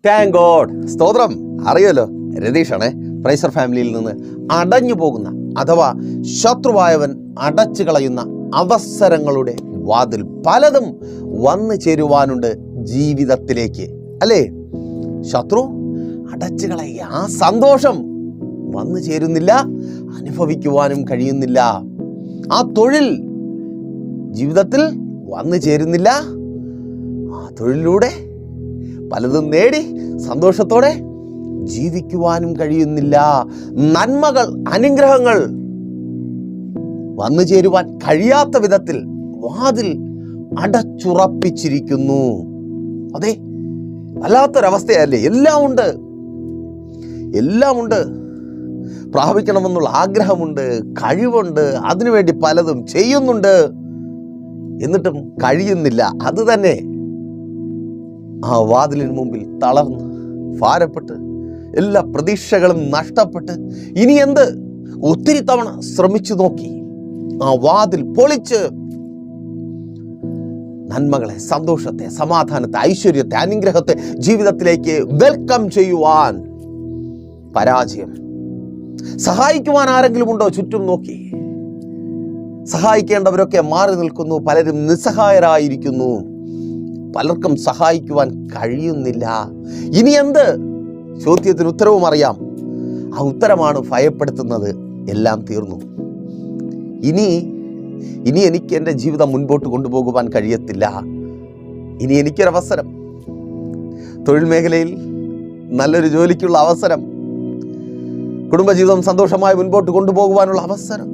Thank God. സ്തോത്രം. അറിയാലോ, രതീഷാണേ. പ്രൈസർ ഫാമിലിയിൽ നിന്ന് അടഞ്ഞു പോകുന്ന അഥവാ ശത്രുവായവൻ അടച്ചു കളയുന്ന അവസരങ്ങളുടെ വാതിൽ പലതും വന്നു ചേരുവാനുണ്ട് ജീവിതത്തിലേക്ക്, അല്ലേ? ശത്രു അടച്ചു കളയുക, ആ സന്തോഷം വന്നു ചേരുന്നില്ല, അനുഭവിക്കുവാനും കഴിയുന്നില്ല. ആ തൊഴിൽ ജീവിതത്തിൽ വന്നു ചേരുന്നില്ല, ആ തൊഴിലിലൂടെ പലതും നേടി സന്തോഷത്തോടെ ജീവിക്കുവാനും കഴിയുന്നില്ല. നന്മകൾ, അനുഗ്രഹങ്ങൾ വന്നു ചേരുവാൻ കഴിയാത്ത വിധത്തിൽ വാതിൽ അടച്ചുറപ്പിച്ചിരിക്കുന്നു. അതെ, വല്ലാത്തൊരവസ്ഥയല്ലേ? എല്ലാം ഉണ്ട്, പ്രാപിക്കണമെന്നുള്ള ആഗ്രഹമുണ്ട്, കഴിവുണ്ട്, അതിനുവേണ്ടി പലതും ചെയ്യുന്നുണ്ട്, എന്നിട്ടും കഴിയുന്നില്ല. അത് തന്നെ ആ വാതിലിന് മുമ്പിൽ തളർന്ന് ഭാരപ്പെട്ട് എല്ലാ പ്രതീക്ഷകളും നഷ്ടപ്പെട്ട് ഇനി എന്ത്? ഒത്തിരി തവണ ശ്രമിച്ചു നോക്കി. ആ വാതിൽ പൊളിച്ച് നന്മകളെ, സന്തോഷത്തെ, സമാധാനത്തെ, ഐശ്വര്യത്തെ, അനുഗ്രഹത്തെ ജീവിതത്തിലേക്ക് വെൽക്കം ചെയ്യുവാൻ പരാജയം. സഹായിക്കുവാൻ ആരെങ്കിലും ഉണ്ടോ? ചുറ്റും നോക്കി. സഹായിക്കേണ്ടവരൊക്കെ മാറി നിൽക്കുന്നു. പലരും നിസ്സഹായരായിരിക്കുന്നു. പലർക്കും സഹായിക്കുവാൻ കഴിയുന്നില്ല. ഇനി എന്ത്? ചോദ്യത്തിന് ഉത്തരവും അറിയാം. ആ ഉത്തരമാണ് ഭയപ്പെടുത്തുന്നത്. എല്ലാം തീർന്നു. ഇനി എനിക്ക് എൻ്റെ ജീവിതം മുൻപോട്ട് കൊണ്ടുപോകുവാൻ കഴിയത്തില്ല. ഇനി എനിക്കൊരവസരം, തൊഴിൽ മേഖലയിൽ നല്ലൊരു ജോലിക്കുള്ള അവസരം, കുടുംബജീവിതം സന്തോഷമായി മുൻപോട്ട് കൊണ്ടുപോകുവാനുള്ള അവസരം,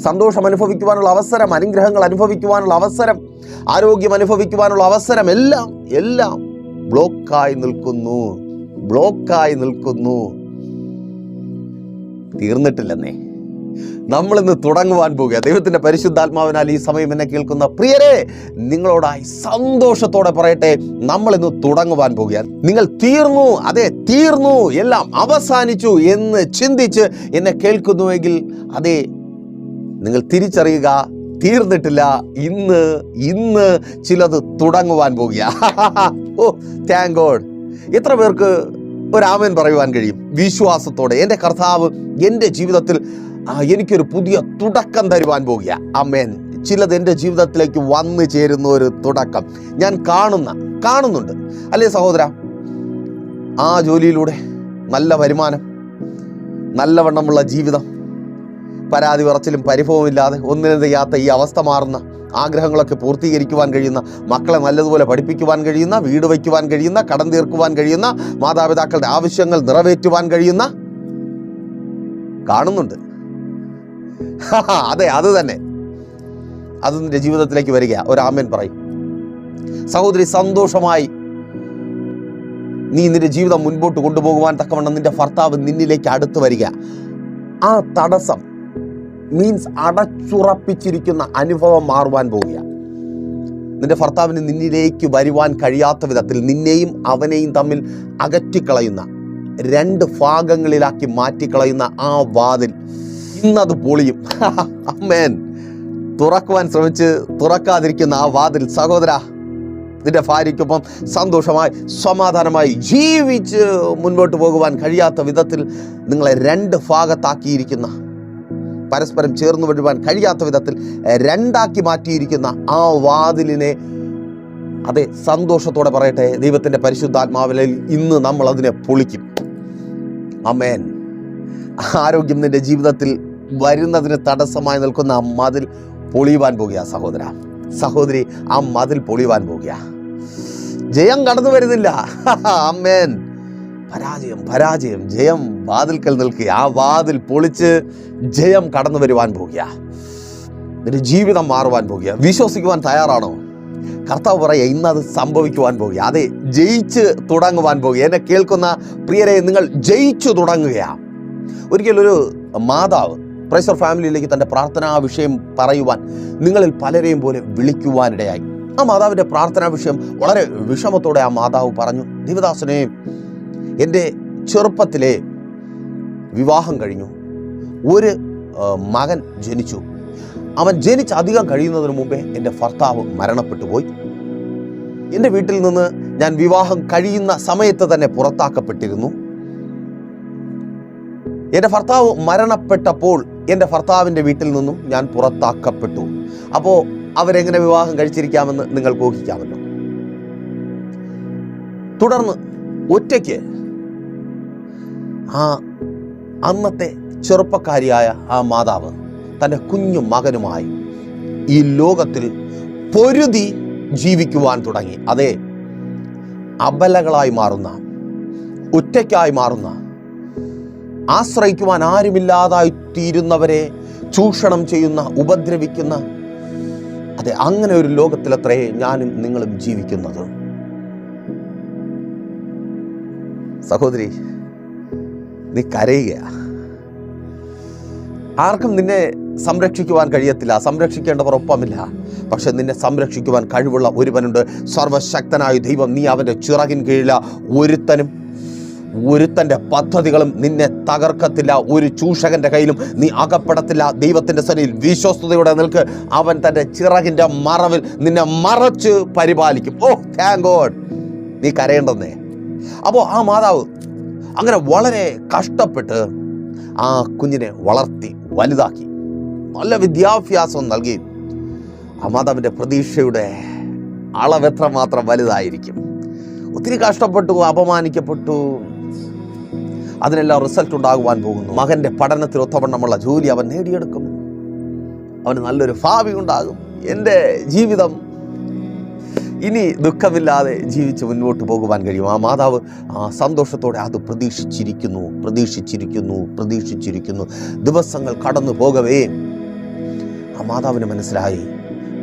സന്തോഷം അനുഭവിക്കുവാനുള്ള അവസരം, അനുഗ്രഹങ്ങൾ അനുഭവിക്കുവാനുള്ള അവസരം, ആരോഗ്യം അനുഭവിക്കുവാനുള്ള അവസരം, എല്ലാം ബ്ലോക്കായി നിൽക്കുന്നു. തീർന്നിട്ടില്ലെന്നേ. നമ്മളിന്ന് തുടങ്ങുവാൻ പോകുക. ദൈവത്തിൻ്റെ പരിശുദ്ധാത്മാവിനാൽ ഈ സമയം എന്നെ കേൾക്കുന്ന പ്രിയരെ, നിങ്ങളോടായി സന്തോഷത്തോടെ പറയട്ടെ, നമ്മളിന്ന് തുടങ്ങുവാൻ പോകുക. നിങ്ങൾ തീർന്നു, അതെ തീർന്നു, എല്ലാം അവസാനിച്ചു എന്ന് ചിന്തിച്ച് എന്നെ കേൾക്കുന്നുവെങ്കിൽ അതെ, നിങ്ങൾ തിരിച്ചറിയുക, തീർന്നിട്ടില്ല. ഇന്ന് ചിലത് തുടങ്ങുവാൻ പോകുക. ഓ താങ്ക് ഗോഡ്. എത്ര പേർക്ക് ഒരു ആമേൻ പറയുവാൻ കഴിയും വിശ്വാസത്തോടെ? എൻ്റെ കർത്താവ് എൻ്റെ ജീവിതത്തിൽ എനിക്കൊരു പുതിയ തുടക്കം തരുവാൻ പോകുക. ആമേൻ. ചിലത് എൻ്റെ ജീവിതത്തിലേക്ക് വന്നു ചേരുന്ന ഒരു തുടക്കം ഞാൻ കാണുന്നുണ്ട്, അല്ലേ സഹോദര? ആ ജോലിയിലൂടെ നല്ല വരുമാനം, നല്ലവണ്ണമുള്ള ജീവിതം, പരാതി പറച്ചിലും പരിഭവമില്ലാതെ ഒന്നിനും ചെയ്യാത്ത ഈ അവസ്ഥ മാറുന്ന, ആഗ്രഹങ്ങളൊക്കെ പൂർത്തീകരിക്കുവാൻ കഴിയുന്ന, മക്കളെ നല്ലതുപോലെ പഠിപ്പിക്കുവാൻ കഴിയുന്ന, വീട് വയ്ക്കുവാൻ കഴിയുന്ന, കടം തീർക്കുവാൻ കഴിയുന്ന, മാതാപിതാക്കളുടെ ആവശ്യങ്ങൾ നിറവേറ്റുവാൻ കഴിയുന്ന, കാണുന്നുണ്ട്. അതെ, അത് തന്നെ. അത് നിന്റെ ജീവിതത്തിലേക്ക് വരിക. ഒരാമേൻ പറയും. സഹോദരി, സന്തോഷമായി നീ നിന്റെ ജീവിതം മുൻപോട്ട് കൊണ്ടുപോകുവാൻ തക്കവണ്ണം നിന്റെ ഭർത്താവ് നിന്നിലേക്ക് അടുത്ത് വരിക. ആ തടസ്സം മീൻസ് അടച്ചുറപ്പിച്ചിരിക്കുന്ന അനുഭവം മാറുവാൻ പോവുക. നിന്റെ ഭർത്താവിന് നിന്നിലേക്ക് വരുവാൻ കഴിയാത്ത വിധത്തിൽ നിന്നെയും അവനെയും തമ്മിൽ അകറ്റിക്കളയുന്ന, രണ്ട് ഭാഗങ്ങളിലാക്കി മാറ്റിക്കളയുന്ന ആ വാതിൽ ഇന്നത് പൊളിയും. ആമേൻ. തുറക്കുവാൻ ശ്രമിച്ച് തുറക്കാതിരിക്കുന്ന ആ വാതിൽ, സഹോദര, നിന്റെ ഭാര്യയ്ക്കൊപ്പം സന്തോഷമായി സമാധാനമായി ജീവിച്ച് മുൻപോട്ട് പോകുവാൻ കഴിയാത്ത വിധത്തിൽ നിങ്ങളെ രണ്ട് ഭാഗത്താക്കിയിരിക്കുന്ന, പരസ്പരം ചേർന്ന് വരുവാൻ കഴിയാത്ത വിധത്തിൽ രണ്ടാക്കി മാറ്റിയിരിക്കുന്ന ആ വാതിലിനെ, അതെ, സന്തോഷത്തോടെ പറയട്ടെ, ദൈവത്തിൻ്റെ പരിശുദ്ധാത്മാവിൽ ഇന്ന് നമ്മൾ അതിനെ പൊളിക്കും. ആമേൻ. ആരോഗ്യം നിന്റെ ജീവിതത്തിൽ വരുന്നതിന് തടസ്സമായി നിൽക്കുന്ന ആ മതിൽ പൊളിയുവാൻ പോകുക. സഹോദര, സഹോദരി, ആ മതിൽ പൊളിയുവാൻ പോകുക. ജയം കടന്നു വരുന്നില്ല. ആമേൻ. പരാജയം, ജയം വാതിൽക്കൽ നിൽക്കുക. ആ വാതിൽ പൊളിച്ച് ജയം കടന്നു വരുവാൻ പോകുക. നിന്റെ ജീവിതം മാറുവാൻ പോകുക. വിശ്വസിക്കുവാൻ തയ്യാറാണോ? കർത്താവ് പറയുക, ഇന്നത് സംഭവിക്കുവാൻ പോകുക. അതെ, ജയിച്ച് തുടങ്ങുവാൻ പോകുക. എന്നെ കേൾക്കുന്ന പ്രിയരെ, നിങ്ങൾ ജയിച്ചു തുടങ്ങുകയാണ്. ഒരിക്കലൊരു മാതാവ് പ്രൈസർ ഫാമിലിയിലേക്ക് തൻ്റെ പ്രാർത്ഥനാ വിഷയം പറയുവാൻ നിങ്ങളിൽ പലരെയും പോലെ വിളിക്കുവാനിടയായി. ആ മാതാവിൻ്റെ പ്രാർത്ഥനാ വിഷയം വളരെ വിഷമത്തോടെ ആ മാതാവ് പറഞ്ഞു, ദേവദാസനെ, എൻ്റെ ചെറുപ്പത്തിലെ വിവാഹം കഴിഞ്ഞു, ഒരു മകൻ ജനിച്ചു. അവൻ ജനിച്ച് അധികം കഴിയുന്നതിന് മുമ്പേ എൻ്റെ ഭർത്താവ് മരണപ്പെട്ടു പോയി. എൻ്റെ വീട്ടിൽ നിന്ന് ഞാൻ വിവാഹം കഴിയുന്ന സമയത്ത് തന്നെ പുറത്താക്കപ്പെട്ടിരുന്നു. എൻ്റെ ഭർത്താവ് മരണപ്പെട്ടപ്പോൾ എൻ്റെ ഭർത്താവിൻ്റെ വീട്ടിൽ നിന്നും ഞാൻ പുറത്താക്കപ്പെട്ടു. അപ്പോൾ അവരെങ്ങനെ വിവാഹം കഴിച്ചിരിക്കാമെന്ന് നിങ്ങൾക്ക് ഊഹിക്കാമല്ലോ. തുടർന്ന് ഒറ്റയ്ക്ക് അന്നത്തെ ചെറുപ്പക്കാരിയായ ആ മാതാവ് തൻ്റെ കുഞ്ഞു മകനുമായി ഈ ലോകത്തിൽ പൊരുതി ജീവിക്കുവാൻ തുടങ്ങി. അതെ, അബലകളായി മാറുന്ന, ഒറ്റയ്ക്കായി മാറുന്ന, ആശ്രയിക്കുവാൻ ആരുമില്ലാതായി തീരുന്നവരെ ചൂഷണം ചെയ്യുന്ന, ഉപദ്രവിക്കുന്ന, അതെ, അങ്ങനെ ഒരു ലോകത്തിലത്രേ ഞാനും നിങ്ങളും ജീവിക്കുന്നത്. സഹോദരി, നീ കരയുക. ആർക്കും നിന്നെ സംരക്ഷിക്കുവാൻ കഴിയത്തില്ല, സംരക്ഷിക്കേണ്ടവർ ഒപ്പമില്ല. പക്ഷെ നിന്നെ സംരക്ഷിക്കുവാൻ കഴിവുള്ള ഒരുവനുണ്ട്, സർവശക്തനായ ദൈവം. നീ അവൻ്റെ ചിറകിൻ കീഴില. ഒരുത്തൻ്റെ പദ്ധതികളും നിന്നെ തകർക്കത്തില്ല. ഒരു ചൂഷകന്റെ കയ്യിലും നീ അകപ്പെടത്തില്ല. ദൈവത്തിൻ്റെ സന്നിധിയിൽ വിശ്വസ്തയോടെ നിൽക്ക്. അവൻ തൻ്റെ ചിറകിൻ്റെ മറവിൽ നിന്നെ മറച്ച് പരിപാലിക്കും. ഓ, താങ്ക് ഗോഡ്. നീ കരയേണ്ടെന്നേ. അപ്പോൾ ആ മാതാവ് അങ്ങനെ വളരെ കഷ്ടപ്പെട്ട് ആ കുഞ്ഞിനെ വളർത്തി വലുതാക്കി, നല്ല വിദ്യാഭ്യാസം നൽകി. ആ മാതാവിൻ്റെ പ്രതീക്ഷയുടെ അളവെത്ര മാത്രം വലുതായിരിക്കും. ഒത്തിരി കഷ്ടപ്പെട്ടു, അപമാനിക്കപ്പെട്ടു. അതിനെല്ലാം റിസൾട്ട് ഉണ്ടാകുവാൻ പോകുന്നു. മകൻ്റെ പഠനത്തിൽ ഒത്തവണ്ണമുള്ള ജോലി അവൻ നേടിയെടുക്കും. അവന് നല്ലൊരു ഭാവി ഉണ്ടാകും. എൻ്റെ ജീവിതം ഇനി ദുഃഖമില്ലാതെ ജീവിച്ച് മുന്നോട്ട് പോകുവാൻ കഴിയും. ആ മാതാവ് സന്തോഷത്തോടെ അത് പ്രതീക്ഷിച്ചിരിക്കുന്നു. ദിവസങ്ങൾ കടന്നു പോകവേ ആ മാതാവിന് മനസ്സിലായി,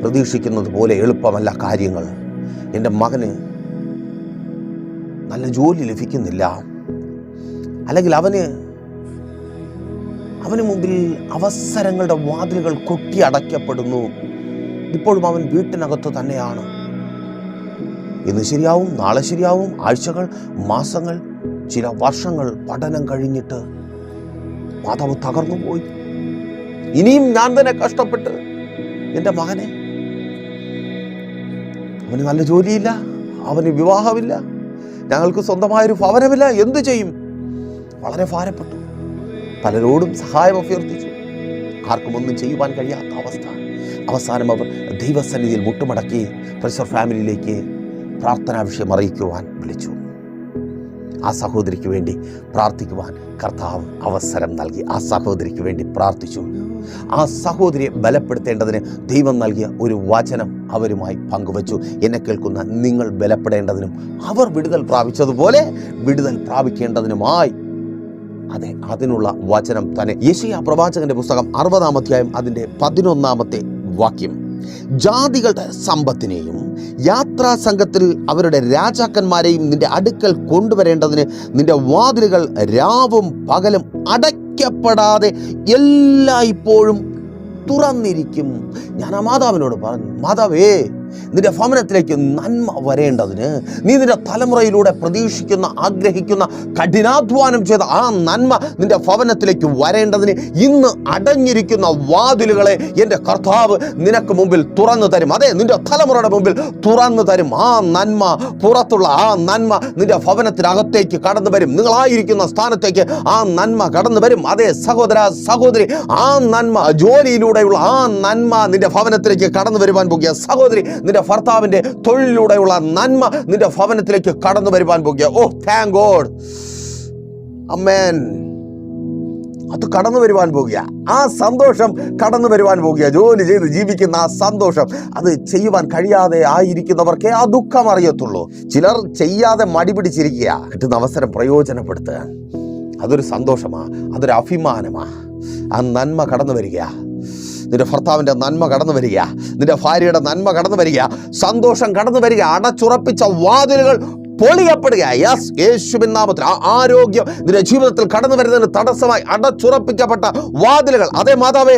പ്രതീക്ഷിക്കുന്നത് പോലെ എളുപ്പമല്ല കാര്യങ്ങൾ. എൻ്റെ മകന് നല്ല ജോലി ലഭിക്കുന്നില്ല, അല്ലെങ്കിൽ അവന് മുമ്പിൽ അവസരങ്ങളുടെ വാതിലുകൾ കൊട്ടി അടയ്ക്കപ്പെടുന്നു. ഇപ്പോഴും അവൻ വീട്ടിനകത്ത് തന്നെയാണ്. ഇന്ന് ശരിയാവും, നാളെ ശരിയാവും. ആഴ്ചകൾ, മാസങ്ങൾ, ചില വർഷങ്ങൾ പഠനം കഴിഞ്ഞിട്ട് മാതാവ് തകർന്നു പോയി. ഇനിയും ഞാൻ തന്നെ കഷ്ടപ്പെട്ട് എൻ്റെ മകനെ, അവന് നല്ല ജോലിയില്ല, അവന് വിവാഹമില്ല, ഞങ്ങൾക്ക് സ്വന്തമായൊരു ഭവനമില്ല, എന്തു ചെയ്യും? വളരെ ഭാരപ്പെട്ടു. പലരോടും സഹായം അഭ്യർത്ഥിച്ചു. ആർക്കും ഒന്നും ചെയ്യുവാൻ കഴിയാത്ത അവസ്ഥ. അവസാനം അവർ ദൈവസന്നിധിയിൽ മുട്ടുമടക്കി പ്രഷർ ഫാമിലിയിലേക്ക് പ്രാർത്ഥനാ വിഷയം അറിയിക്കുവാൻ വിളിച്ചു. ആ സഹോദരിക്ക് വേണ്ടി പ്രാർത്ഥിക്കുവാൻ കർത്താവ് അവസരം നൽകി. ആ സഹോദരിക്ക് വേണ്ടി പ്രാർത്ഥിച്ചു. ആ സഹോദരിയെ ബലപ്പെടുത്തേണ്ടതിന് ദൈവം നൽകിയ ഒരു വചനം അവരുമായി പങ്കുവച്ചു. എന്നെ കേൾക്കുന്ന നിങ്ങൾ ബലപ്പെടേണ്ടതിനും അവർ വിടുതൽ പ്രാപിച്ചതുപോലെ വിടുതൽ പ്രാപിക്കേണ്ടതിനുമായി, അതെ, അതിനുള്ള വചനം തന്നെ. യെശയ്യാ പ്രവാചകന്റെ പുസ്തകം 60-ാം അധ്യായം അതിൻ്റെ 11-ാമത്തെ വാക്യം, ജാതികളുടെ സമ്പത്തിനെയും യാത്രാ സംഘത്തിൽ അവരുടെ രാജാക്കന്മാരെയും നിന്റെ അടുക്കൽ കൊണ്ടുവരേണ്ടതിന് നിന്റെ വാതിലുകൾ രാവും പകലും അടയ്ക്കപ്പെടാതെ എല്ലായ്പ്പോഴും തുറന്നിരിക്കും. ഞാൻ ആ മാതാവിനോട് പറഞ്ഞു, മാതാവേ, നിന്റെ ഭവനത്തിലേക്ക് നന്മ വരേണ്ടതിന്, നീ നിന്റെ തലമുറയിലൂടെ പ്രതീക്ഷിക്കുന്ന, ആഗ്രഹിക്കുന്ന, കഠിനാധ്വാനം ചെയ്ത ആ നന്മ നിന്റെ ഭവനത്തിലേക്ക് വരേണ്ടതിന് ഇന്ന് അടഞ്ഞിരിക്കുന്ന വാതിലുകളെ എൻ്റെ കർത്താവ് നിനക്ക് മുമ്പിൽ തുറന്നു തരും. അതെ, നിന്റെ തലമുറയുടെ മുമ്പിൽ തുറന്നു തരും. ആ നന്മ, പുറത്തുള്ള ആ നന്മ നിന്റെ ഭവനത്തിനകത്തേക്ക് കടന്നു വരും. നിങ്ങളായിരിക്കുന്ന സ്ഥാനത്തേക്ക് ആ നന്മ കടന്നു വരും. അതെ സഹോദര, സഹോദരി, ആ നന്മ, ജോലിയിലൂടെയുള്ള ആ നന്മ നിന്റെ ഭവനത്തിലേക്ക് കടന്നു വരുവാൻ പോകുക. സഹോദരി, നിന്റെ ഭർത്താവിന്റെ തൊഴിലിലൂടെയുള്ള നന്മ നിന്റെ ഭവനത്തിലേക്ക് കടന്നു വരുവാൻ പോകുക. ഓ, താങ്ക് ഗോഡ്, ആമേൻ. അത് കടന്നു വരുവാൻ പോകുക. ആ സന്തോഷം കടന്നു വരുവാൻ പോകുക. ജോലി ചെയ്ത് ജീവിക്കുന്ന ആ സന്തോഷം, അത് ചെയ്യുവാൻ കഴിയാതെ ആയിരിക്കുന്നവർക്കേ ആ ദുഃഖം അറിയത്തുള്ളൂ. ചിലർ ചെയ്യാതെ മടി പിടിച്ചിരിക്കുക. കിട്ടുന്ന അവസരം പ്രയോജനപ്പെടുത്തുക. അതൊരു സന്തോഷമാണ്, അതൊരു അഭിമാനമാണ്. ആ നന്മ കടന്നു വരിക. നിന്റെ ഭർത്താവിൻ്റെ നന്മ കടന്നു വരിക, നിന്റെ ഭാര്യയുടെ നന്മ കടന്നു വരിക, സന്തോഷം കടന്നു വരിക. അടച്ചുറപ്പിച്ച വാതിലുകൾ പൊളിയപ്പെടുക. യെസ്, യേശുവിൻ നാമത്തിൽ. ആ ആരോഗ്യം നിന്റെ ജീവിതത്തിൽ കടന്നു വരുന്നതിന് തടസ്സമായി അടച്ചുറപ്പിക്കപ്പെട്ട വാതിലുകൾ, അതേ മാതാവേ,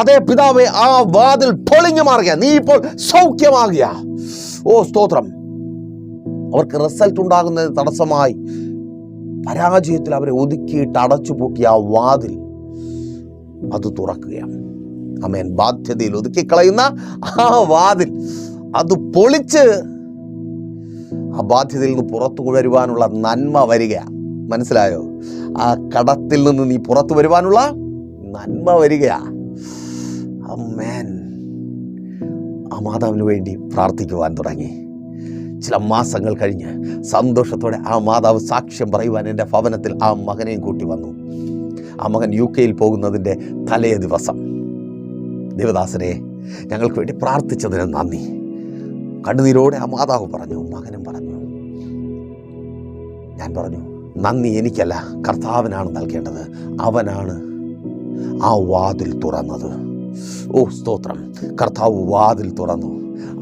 അതേ പിതാവേ, ആ വാതിൽ പൊളിഞ്ഞു മാറുക. നീ ഇപ്പോൾ സൗഖ്യമാകുക. ഓ സ്തോത്രം. അവർക്ക് റിസൾട്ട് ഉണ്ടാകുന്നതിന് തടസ്സമായി പരാജയത്തിൽ അവരെ ഒതുക്കിയിട്ട് അടച്ചുപൂട്ടിയ ആ വാതിൽ, അത് തുറക്കുകയാണ്. ആമേൻ. ബാധ്യതയിൽ ഒതുക്കിക്കളയുന്ന ആ വാതിൽ അത് പൊളിച്ച് ആ ബാധ്യതയിൽ നിന്ന് പുറത്തു വരുവാനുള്ള നന്മ വരിക. മനസ്സിലായോ? ആ കടത്തിൽ നിന്ന് നീ പുറത്തു വരുവാനുള്ള നന്മ വരിക. ആമേൻ. ആ മാതാവിന് വേണ്ടി പ്രാർത്ഥിക്കുവാൻ തുടങ്ങി. ചില മാസങ്ങൾ കഴിഞ്ഞ് സന്തോഷത്തോടെ ആ മാതാവ് സാക്ഷ്യം പറയുവാൻ എൻ്റെ ഭവനത്തിൽ ആ മകനെയും കൂട്ടി വന്നു. ആ മകൻ UK പോകുന്നതിൻ്റെ തലേ ദിവസം, ദേവദാസനെ ഞങ്ങൾക്ക് വേണ്ടി പ്രാർത്ഥിച്ചതിന് നന്ദി. കണ്ണുനീരോടെ ആ മാതാവ് പറഞ്ഞു, മകനും പറഞ്ഞു. ഞാൻ പറഞ്ഞു, നന്ദി എനിക്കല്ല, കർത്താവിനാണ് നൽകേണ്ടത്. അവനാണ് ആ വാതിൽ തുറന്നത്. ഓ സ്തോത്രം. കർത്താവ് വാതിൽ തുറന്നു.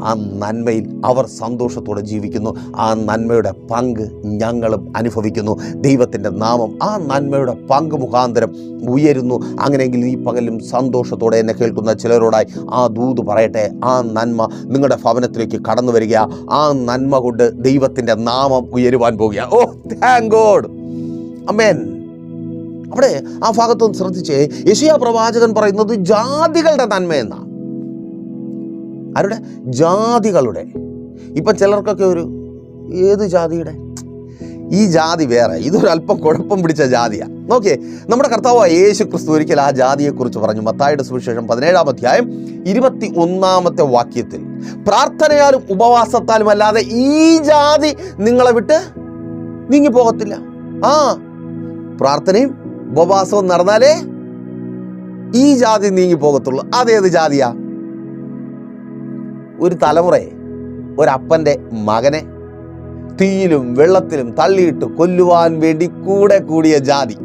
ആ നന്മയിൽ അവർ സന്തോഷത്തോടെ ജീവിക്കുന്നു. ആ നന്മയുടെ പങ്ക് ഞങ്ങളും അനുഭവിക്കുന്നു. ദൈവത്തിൻ്റെ നാമം ആ നന്മയുടെ പങ്ക് മുഖാന്തരം ഉയരുന്നു. അങ്ങനെയെങ്കിൽ ഈ പകലും സന്തോഷത്തോടെ എന്നെ കേൾക്കുന്ന ചിലരോടായി ആ ദൂത് പറയട്ടെ. ആ നന്മ നിങ്ങളുടെ ഭവനത്തിലേക്ക് കടന്നു വരിക. ആ നന്മ കൊണ്ട് ദൈവത്തിൻ്റെ നാമം ഉയരുവാൻ പോകുക. ഓ താങ്ക് ഗോഡ്. ആമേൻ. അവിടെ ആ ഭാഗത്തൊന്ന് ശ്രദ്ധിച്ചേ. യെശയ്യാ പ്രവാചകൻ പറയുന്നത് ജാതികളുടെ നന്മയെന്നാണ്. ആരുടെ? ജാതികളുടെ. ഇപ്പം ചിലർക്കൊക്കെ ഒരു ഏത് ജാതിയുടെ? ഈ ജാതി വേറെ, ഇതൊരു അല്പം കുഴപ്പം പിടിച്ച ജാതിയാണ്. നോക്കിയേ, നമ്മുടെ കർത്താവായ യേശു ക്രിസ്തു ഒരിക്കൽ ആ ജാതിയെക്കുറിച്ച് പറഞ്ഞു. മത്തായിയുടെ സുവിശേഷം 17-ാം അധ്യായം 21-ാമത്തെ വാക്യത്തിൽ, പ്രാർത്ഥനയാലും ഉപവാസത്താലും അല്ലാതെ ഈ ജാതി നിങ്ങളെ വിട്ട് നീങ്ങിപ്പോകത്തില്ല. ആ പ്രാർത്ഥനയും ഉപവാസവും നടന്നാലേ ഈ ജാതി നീങ്ങിപ്പോകത്തുള്ളൂ. അതേത് ജാതിയാ? ഒരു തലമുറയെ, ഒരപ്പൻ്റെ മകനെ തീയിലും വെള്ളത്തിലും തള്ളിയിട്ട് കൊല്ലുവാൻ വേണ്ടി കൂടെ കൂടിയ ജാതി.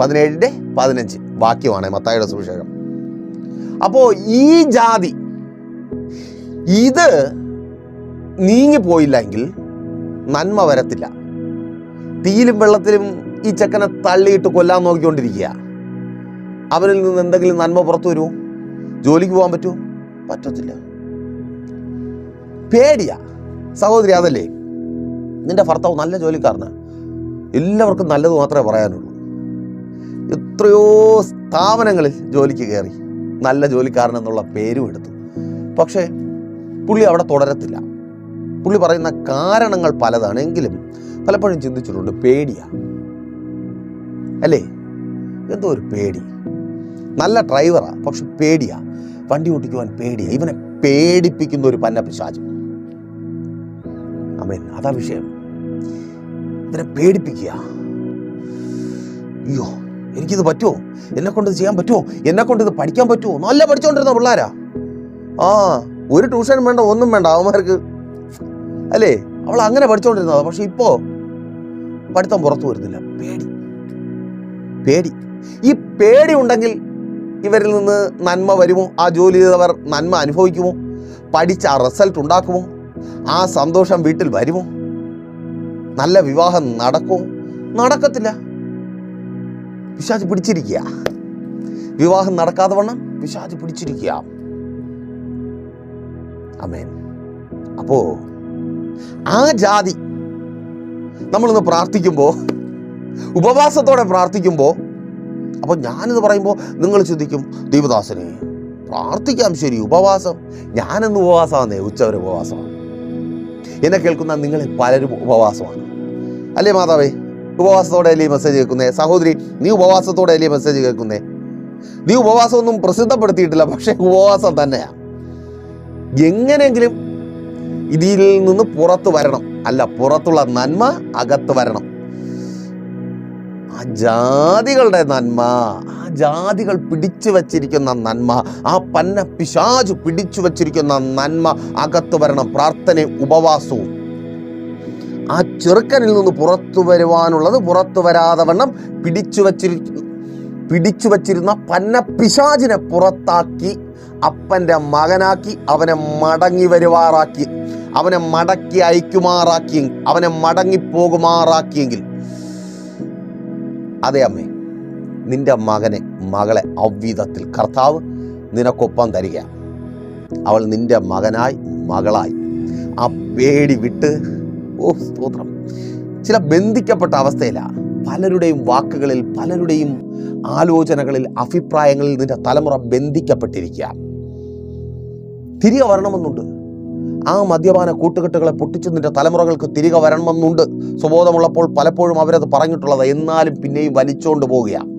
17:15 വാക്യമാണ് മത്തായിയുടെ സുവിശേഷം. അപ്പോൾ ഈ ജാതി ഇത് നീങ്ങിപ്പോയില്ലെങ്കിൽ നന്മ വരത്തില്ല. തീയിലും വെള്ളത്തിലും ഈ ചെക്കനെ തള്ളിയിട്ട് കൊല്ലാൻ നോക്കിക്കൊണ്ടിരിക്കുക. അവരിൽ നിന്ന് എന്തെങ്കിലും നന്മ പുറത്തു വരുമോ? ജോലിക്ക് പോകാൻ പറ്റുമോ? പറ്റത്തില്ല. പേടിയാ സഹോദരി. അതല്ലേ, നിന്റെ ഭർത്താവ് നല്ല ജോലിക്കാരനാണ്, എല്ലാവർക്കും നല്ലത് മാത്രമേ പറയാനുള്ളൂ. എത്രയോ സ്ഥാപനങ്ങളിൽ ജോലിക്ക് കയറി, നല്ല ജോലിക്കാരനെന്നുള്ള പേരും എടുത്തു. പക്ഷേ പുള്ളി അവിടെ തുടരത്തില്ല. പുള്ളി പറയുന്ന കാരണങ്ങൾ പലതാണെങ്കിലും പലപ്പോഴും ചിന്തിച്ചിട്ടുണ്ട്, പേടിയാ. അല്ലേ? എന്തോ ഒരു പേടി. നല്ല ഡ്രൈവറാ, പക്ഷെ പേടിയാ. വണ്ടി ഓടിക്കുവാൻ പേടിയാ. ഇവനെ പേടിപ്പിക്കുന്ന ഒരു പന്നപ്പിശാച്. ആമേൻ. അതാ വിഷയം. ഇവനെ പേടിപ്പിക്കുക. അയ്യോ, എനിക്കിത് പറ്റുമോ? എന്നെക്കൊണ്ട് ഇത് ചെയ്യാൻ പറ്റുമോ? എന്നെക്കൊണ്ട് ഇത് പഠിക്കാൻ പറ്റുമോ? നല്ല പഠിച്ചുകൊണ്ടിരുന്ന പിള്ളേരാ. ആ ഒരു ട്യൂഷനും വേണ്ട, ഒന്നും വേണ്ട അവന്മാർക്ക്. അല്ലേ? അവൾ അങ്ങനെ പഠിച്ചുകൊണ്ടിരുന്നതാ. പക്ഷെ ഇപ്പോ പഠിത്തം പുറത്തു വരുന്നില്ല. പേടി. ഈ പേടി ഉണ്ടെങ്കിൽ ഇവരിൽ നിന്ന് നന്മ വരുമോ? ആ ജോലി ചെയ്തവർ നന്മ അനുഭവിക്കുമോ? പഠിച്ച ആ റിസൾട്ട് ഉണ്ടാക്കുമോ? ആ സന്തോഷം വീട്ടിൽ വരുമോ? നല്ല വിവാഹം നടക്കുമോ? നടക്കത്തില്ല. പിശാച് പിടിച്ചിരിക്കുക. വിവാഹം നടക്കാതെ വണ്ണം പിശാച് പിടിച്ചിരിക്കുക. ആമേൻ. അപ്പോ ആ ജാതി നമ്മളിന്ന് പ്രാർത്ഥിക്കുമ്പോൾ, ഉപവാസത്തോടെ പ്രാർത്ഥിക്കുമ്പോൾ, അപ്പോൾ ഞാനിത് പറയുമ്പോൾ നിങ്ങൾ ചിന്തിക്കും, ദൈവദാസനെ പ്രാർത്ഥിക്കാം, ശരി, ഉപവാസം. ഞാനെന്ന് ഉപവാസമാണേ, ഉച്ചവരെ ഉപവാസമാണ്. എന്നെ കേൾക്കുന്ന നിങ്ങളിൽ പലരും ഉപവാസമാണ്. അല്ലേ മാതാവേ? ഉപവാസത്തോടെ അല്ലേ മെസ്സേജ് കേൾക്കുന്നേ? സഹോദരി, നീ ഉപവാസത്തോടെ അല്ലേ മെസ്സേജ് കേൾക്കുന്നേ? നീ ഉപവാസമൊന്നും പ്രസിദ്ധപ്പെടുത്തിയിട്ടില്ല, പക്ഷേ ഉപവാസം തന്നെയാണ്. എങ്ങനെയെങ്കിലും ഇതിൽ നിന്ന് പുറത്തു വരണം. അല്ല, പുറത്തുള്ള നന്മ അകത്ത് വരണം. ആ ജാതികളുടെ നന്മ, ആ ജാതികൾ പിടിച്ചു വച്ചിരിക്കുന്ന നന്മ, ആ പന്ന പിശാച് പിടിച്ചു വച്ചിരിക്കുന്ന നന്മ അകത്ത് വരണം. പ്രാർത്ഥനയും ഉപവാസവും. ആ ചെറുക്കനിൽ നിന്ന് പുറത്തു വരുവാനുള്ളത് പുറത്തു വരാതെ വണ്ണം പിടിച്ചു വച്ചിരുന്ന പന്ന പിശാചിനെ പുറത്താക്കി അപ്പൻ്റെ മകനാക്കി അവനെ മടങ്ങി വരുവാറാക്കി, അവനെ മടക്കി അയക്കുമാറാക്കി, അവനെ മടങ്ങിപ്പോകുമാറാക്കിയെങ്കിൽ, അതെ അമ്മേ, നിന്റെ മകനെ മകളെ അവ്വിധത്തിൽ കർത്താവ് നിനക്കൊപ്പം തരിക. അവൾ നിന്റെ മകനായി മകളായി ആ പേടി വിട്ട്, ഓ സ്തോത്രം, ചില ബന്ധിക്കപ്പെട്ട അവസ്ഥയിലാണ്. പലരുടെയും വാക്കുകളിൽ, പലരുടെയും ആലോചനകളിൽ, അഭിപ്രായങ്ങളിൽ നിന്റെ തലമുറ ബന്ധിക്കപ്പെട്ടിരിക്കുക. തിരികെ വരണമെന്നുണ്ട്. ആ മദ്യപാന കൂട്ടുകെട്ടുകളെ പൊട്ടിച്ച് നിന്റെ തലമുറകൾക്ക് തിരികെ വരണമെന്നുണ്ട്. സുബോധമുള്ളപ്പോൾ പലപ്പോഴും അവരത് പറഞ്ഞിട്ടുള്ളത്. എന്നാലും പിന്നെയും വലിച്ചുകൊണ്ട് പോവുകയാണ്.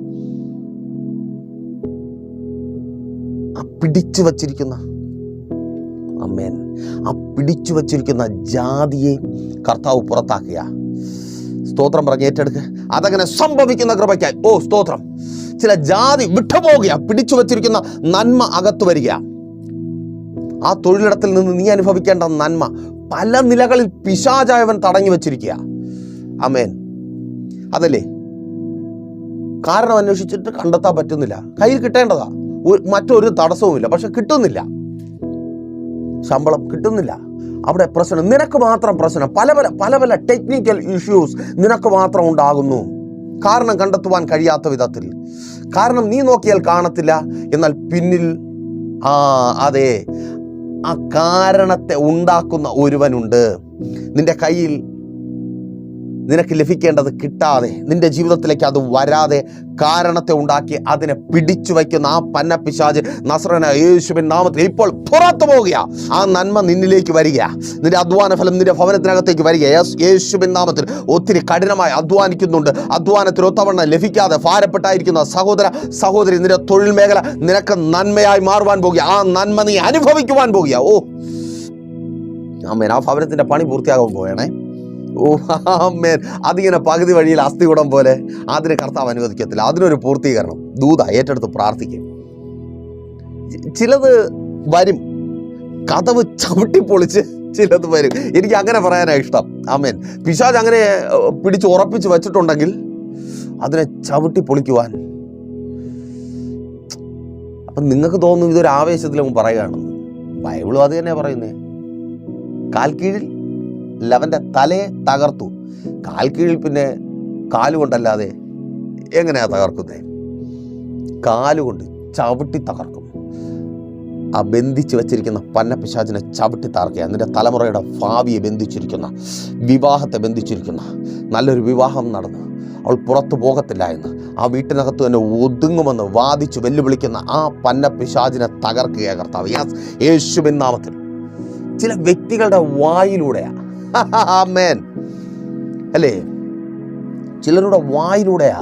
ആ പിടിച്ചു വച്ചിരിക്കുന്ന അമ്മേൻ, ആ പിടിച്ചു വച്ചിരിക്കുന്ന ജാതിയെ കർത്താവ് പുറത്താക്കുക. സ്തോത്രം പറഞ്ഞ് ഏറ്റെടുക്കുക. അതങ്ങനെ സംഭവിക്കുന്ന കൃപയ്ക്കായി സ്തോത്രം. ചില ജാതി വിട്ടുപോകുക, പിടിച്ചു വച്ചിരിക്കുന്ന നന്മ അകത്ത് വരിക. ആ തൊഴിലിടത്തിൽ നിന്ന് നീ അനുഭവിക്കേണ്ട നന്മ പല നിലകളിൽ പിശാചായവൻ തടഞ്ഞു വച്ചിരിക്കുക. ആമേൻ. അതല്ലേ കാരണം അന്വേഷിച്ചിട്ട് കണ്ടെത്താൻ പറ്റുന്നില്ല. കയ്യിൽ കിട്ടേണ്ടതാ, മറ്റൊരു തടസ്സവുമില്ല, പക്ഷെ കിട്ടുന്നില്ല. ശമ്പളം കിട്ടുന്നില്ല. അവിടെ പ്രശ്നം നിനക്ക് മാത്രം പ്രശ്നം. പല പല ടെക്നിക്കൽ ഇഷ്യൂസ് നിനക്ക് മാത്രം ഉണ്ടാകുന്നു. കാരണം കണ്ടെത്തുവാൻ കഴിയാത്ത വിധത്തിൽ. കാരണം നീ നോക്കിയാൽ കാണത്തില്ല, എന്നാൽ പിന്നിൽ അതെ, ആ കാരണത്തെ ഉണ്ടാക്കുന്ന ഒരുവനുണ്ട്. നിന്റെ കയ്യിൽ നിനക്ക് ലഭിക്കേണ്ടത് കിട്ടാതെ, നിന്റെ ജീവിതത്തിലേക്ക് അത് വരാതെ കാരണത്തെ ഉണ്ടാക്കി അതിനെ പിടിച്ചു വയ്ക്കുന്ന ആ പന്നപ്പിശാച് നസ്രയനായ യേശുവിൻ നാമത്തിൽ ഇപ്പോൾ പുറത്തു പോവുക. ആ നന്മ നിന്നിലേക്ക് വരിക. നിന്റെ അധ്വാന ഫലം നിന്റെ ഭവനത്തിനകത്തേക്ക് വരിക. യേശുവിൻ നാമത്തിൽ. ഒത്തിരി കഠിനമായി അധ്വാനിക്കുന്നുണ്ട്, അധ്വാനത്തിൽ ഒത്തവണ്ണം ലഭിക്കാതെ ഭാരപ്പെട്ടായിരിക്കുന്ന സഹോദര സഹോദരി, നിന്റെ തൊഴിൽ മേഖല നിനക്ക് നന്മയായി മാറുവാൻ പോകുക. ആ നന്മ നീ അനുഭവിക്കുവാൻ പോകുക. ആമേൻ. ആ ഭവനത്തിന്റെ പണി പൂർത്തിയാകാൻ പോവുകയാണേ. ആമേൻ. അതിങ്ങനെ പകുതി വഴിയിൽ അസ്ഥികൂടം പോലെ അതിന് കർത്താവ് അനുവദിക്കത്തില്ല. അതിനൊരു പൂർത്തീകരണം ദൂത ഏറ്റെടുത്ത് പ്രാർത്ഥിക്കും. ചിലത് വരും, കതവ് ചവിട്ടിപ്പൊളിച്ച് ചിലത് വരും. എനിക്ക് അങ്ങനെ പറയാനാണ് ഇഷ്ടം. ആമേൻ. പിശാച് അങ്ങനെ പിടിച്ച് ഉറപ്പിച്ച് വെച്ചിട്ടുണ്ടെങ്കിൽ അതിനെ ചവിട്ടി പൊളിക്കുവാൻ. അപ്പം നിങ്ങൾക്ക് തോന്നും ഇതൊരു ആവേശത്തിലും പറയുകയാണെന്ന്. ബൈബിളും അത് തന്നെ പറയുന്നേ. കാൽക്കീഴിൽ ലവന്റെ തലയെ തകർത്തു. കാൽക്കീഴിൽ പിന്നെ കാലുകൊണ്ടല്ലാതെ എങ്ങനെയാ തകർക്കുന്നേ? കാലുകൊണ്ട് ചവിട്ടി തകർക്കും. ആ ബന്ധിച്ച് വെച്ചിരിക്കുന്ന പന്നപ്പിശാചിനെ ചവിട്ടി തകർക്കുക. നിന്റെ തലമുറയുടെ ഭാവിയെ ബന്ധിച്ചിരിക്കുന്ന, വിവാഹത്തെ ബന്ധിച്ചിരിക്കുന്ന, നല്ലൊരു വിവാഹം നടന്ന് അവൾ പുറത്തു പോകത്തില്ല എന്ന്, ആ വീട്ടിനകത്ത് തന്നെ ഒതുങ്ങുമെന്ന് വാദിച്ച് വെല്ലുവിളിക്കുന്ന ആ പന്നപ്പിശാചിനെ തകർക്കുക കർത്താവ്. യേശുവിൻ നാമത്തിൽ. ചില വ്യക്തികളുടെ വായിലൂടെയാണ്, ആമേൻ, അല്ലേ, ചിലരുടെ വായിലൂടെയാ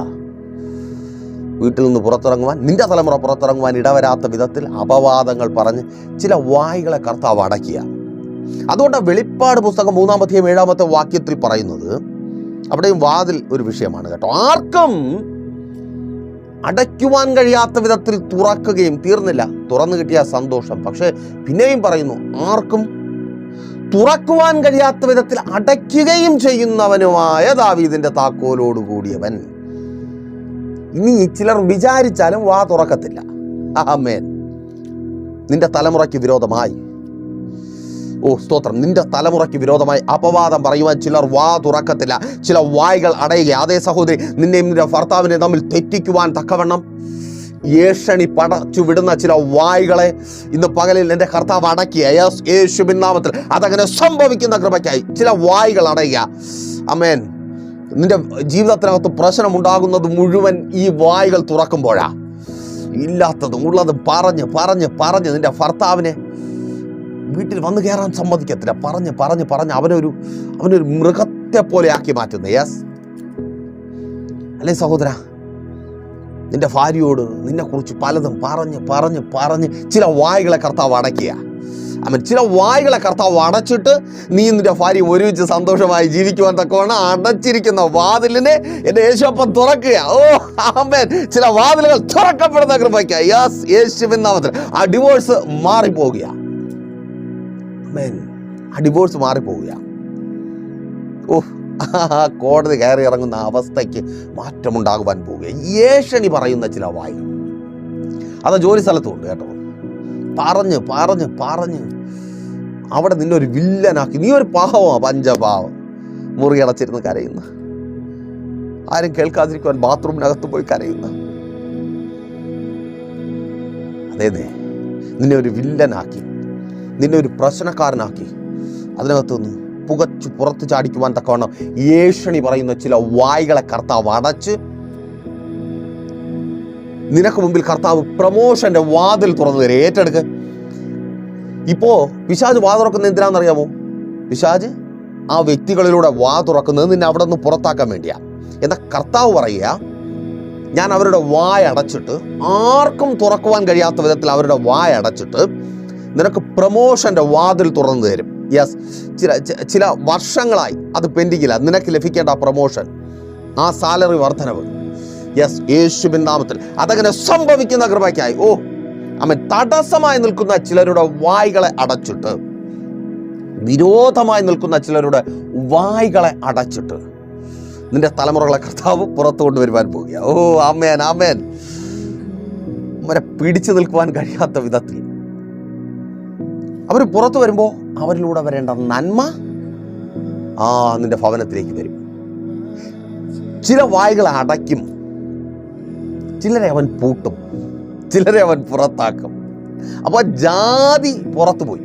വീട്ടിൽ നിന്ന് പുറത്തിറങ്ങുവാൻ, നിന്റെ തലമുറ പുറത്തിറങ്ങുവാൻ ഇടവരാത്ത വിധത്തിൽ അപവാദങ്ങൾ പറഞ്ഞ് ചില വായികളെ കർത്താവ് അടക്കിയ. അതുകൊണ്ട് വെളിപ്പാട് പുസ്തകം 3-ാം അധ്യായം 7-ാമത്തെ വാക്യത്തിൽ പറയുന്നത്, അവിടെയും വാതിൽ ഒരു വിഷയമാണ് കേട്ടോ. ആർക്കും അടയ്ക്കുവാൻ കഴിയാത്ത വിധത്തിൽ തുറക്കുകയും, തീർന്നില്ല, തുറന്നു കിട്ടിയ സന്തോഷം, പക്ഷെ പിന്നെയും പറയുന്നു, ആർക്കും തുറക്കുവാൻ കഴിയാത്ത വിധത്തിൽ അടയ്ക്കുകയും ചെയ്യുന്നവനുമായ ദാവീദിന്റെ താക്കോലോടുകൂടിയവൻ. ഇനി ചിലർ വിചാരിച്ചാലും വാ തുറക്കത്തില്ല. ആമേൻ. നിന്റെ തലമുറയ്ക്ക് വിരോധമായി, സ്തോത്രം, നിന്റെ തലമുറയ്ക്ക് വിരോധമായി അപവാദം പറയുവാൻ ചിലർ വാ തുറക്കത്തില്ല. ചില വായ്കൾ അടയുക. അതേ സഹോദരി, നിന്നെയും നിന്റെ ഭർത്താവിനെ തമ്മിൽ തെറ്റിക്കുവാൻ തക്കവണ്ണം ഏഷണി പടച്ചു വിടുന്ന ചില വായ്കളെ ഇന്ന് പകലിൽ എൻ്റെ കർത്താവ് അടക്കിയ യേശുവിൻ നാമത്തിൽ. അതങ്ങനെ സംഭവിക്കുന്ന കൃപയ്ക്കായി ചില വായ്കൾ അടയുക. ആമേൻ. നിന്റെ ജീവിതത്തിനകത്ത് പ്രശ്നമുണ്ടാകുന്നത് മുഴുവൻ ഈ വായ്കൾ തുറക്കുമ്പോഴാ. ഇല്ലാത്തതും ഉള്ളതും പറഞ്ഞ് പറഞ്ഞ് പറഞ്ഞ് നിന്റെ ഭർത്താവിനെ വീട്ടിൽ വന്നു കയറാൻ സമ്മതിക്കത്തില്ല. പറഞ്ഞ് പറഞ്ഞ് പറഞ്ഞ് അവനൊരു മൃഗത്തെ പോലെ ആക്കി മാറ്റുന്നു. യെസ് അല്ലേ സഹോദര? നിന്റെ ഭാര്യയോട് നിന്നെക്കുറിച്ച് പലതും പറഞ്ഞ് പറഞ്ഞ് പറഞ്ഞ് ചില വായ്കളെ കർത്താവ് അടയ്ക്കുക. അവൻ ചില വായ്കളെ കർത്താവ് അടച്ചിട്ട് നീ നിന്റെ ഭാര്യ ഒരുമിച്ച് സന്തോഷമായി ജീവിക്കുവാൻ തക്കവണ്ണം അടച്ചിരിക്കുന്ന വാതിലിനെ എൻ്റെ യേശുവപ്പൻ തുറക്കുക. ആമേൻ. ചില വാതിലുകൾ തുറക്കപ്പെടുന്ന കൃപയ്ക്കായി യേശുവിൻ നാമത്തിൽ ആ ഡിവോഴ്സ് മാറിപ്പോവുക. ആമേൻ. ആ ഡിവോഴ്സ് മാറിപ്പോവുക. കോടതി കയറി ഇറങ്ങുന്ന അവസ്ഥയ്ക്ക് മാറ്റമുണ്ടാകുവാൻ പോവുക. ഏഷണി പറയുന്ന ചില വായ്കൾ അത് ജോലി സ്ഥലത്തുണ്ട് കേട്ടോ. പറഞ്ഞ് പറഞ്ഞ് പറഞ്ഞ് അവിടെ നിന്നൊരു വില്ലനാക്കി. നീ ഒരു പാവമാ, പഞ്ചപാവം, മുറിയടച്ചിരുന്ന് കരയുന്ന, ആരും കേൾക്കാതിരിക്കുവാൻ ബാത്റൂമിനകത്ത് പോയി കരയുന്ന, അതേതെ, നിന്നെ ഒരു വില്ലനാക്കി, നിന്നെ ഒരു പ്രശ്നക്കാരനാക്കി അതിനകത്തുനിന്ന് പുകച്ചു പുറത്ത് ചാടിക്കുവാൻ തക്കവണ്ണം ഏഷണി പറയുന്ന ചില വായ്കളെ കർത്താവ് അടച്ച് നിനക്ക് മുമ്പിൽ കർത്താവ് പ്രമോഷന്റെ വാതിൽ തുറന്നു തരും. ഏറ്റെടുക്ക്. ഇപ്പോൾ പിശാച് വാ തുറക്കുന്നത് എന്തിനാണെന്നറിയാമോ? പിശാച് ആ വ്യക്തികളിലൂടെ വാ തുറക്കുന്നത് നിന്നെ അവിടെ നിന്ന് പുറത്താക്കാൻ വേണ്ടിയാണ്. എന്നാൽ കർത്താവ് പറയുക, ഞാൻ അവരുടെ വായ അടച്ചിട്ട്, ആർക്കും തുറക്കുവാൻ കഴിയാത്ത വിധത്തിൽ അവരുടെ വായ അടച്ചിട്ട് നിനക്ക് പ്രമോഷൻ്റെ വാതിൽ തുറന്നു തരും. യെസ്, ചില വർഷങ്ങളായി അത് പെൻഡിങ്ങില്ല, നിനക്ക് ലഭിക്കേണ്ട ആ പ്രമോഷൻ, ആ സാലറി വർധനവ്. യെസ്, യേശുവിൻ നാമത്തിൽ അതങ്ങനെ സംഭവിക്കുന്ന കൃപയ്ക്കായി അവൻ തടസ്സമായി നിൽക്കുന്ന ചിലരുടെ വായ്കളെ അടച്ചിട്ട്, വിരോധമായി നിൽക്കുന്ന ചിലരുടെ വായ്കളെ അടച്ചിട്ട് നിന്റെ തലമുറകളെ കർത്താവ് പുറത്തു കൊണ്ടുവരുവാൻ പോവുക. ആമേൻ, ആമേൻ. അവരെ പിടിച്ചു നിൽക്കുവാൻ കഴിയാത്ത വിധത്തിൽ അവർ പുറത്തു വരുമ്പോൾ അവരിലൂടെ വരേണ്ട നന്മ നിന്റെ ഭവനത്തിലേക്ക് വരും. ചില വായ്കളെ അടയ്ക്കും, ചിലരെ അവൻ പൂട്ടും, ചിലരെ അവൻ പുറത്താക്കും. അപ്പോൾ ജാതി പുറത്തു പോയി,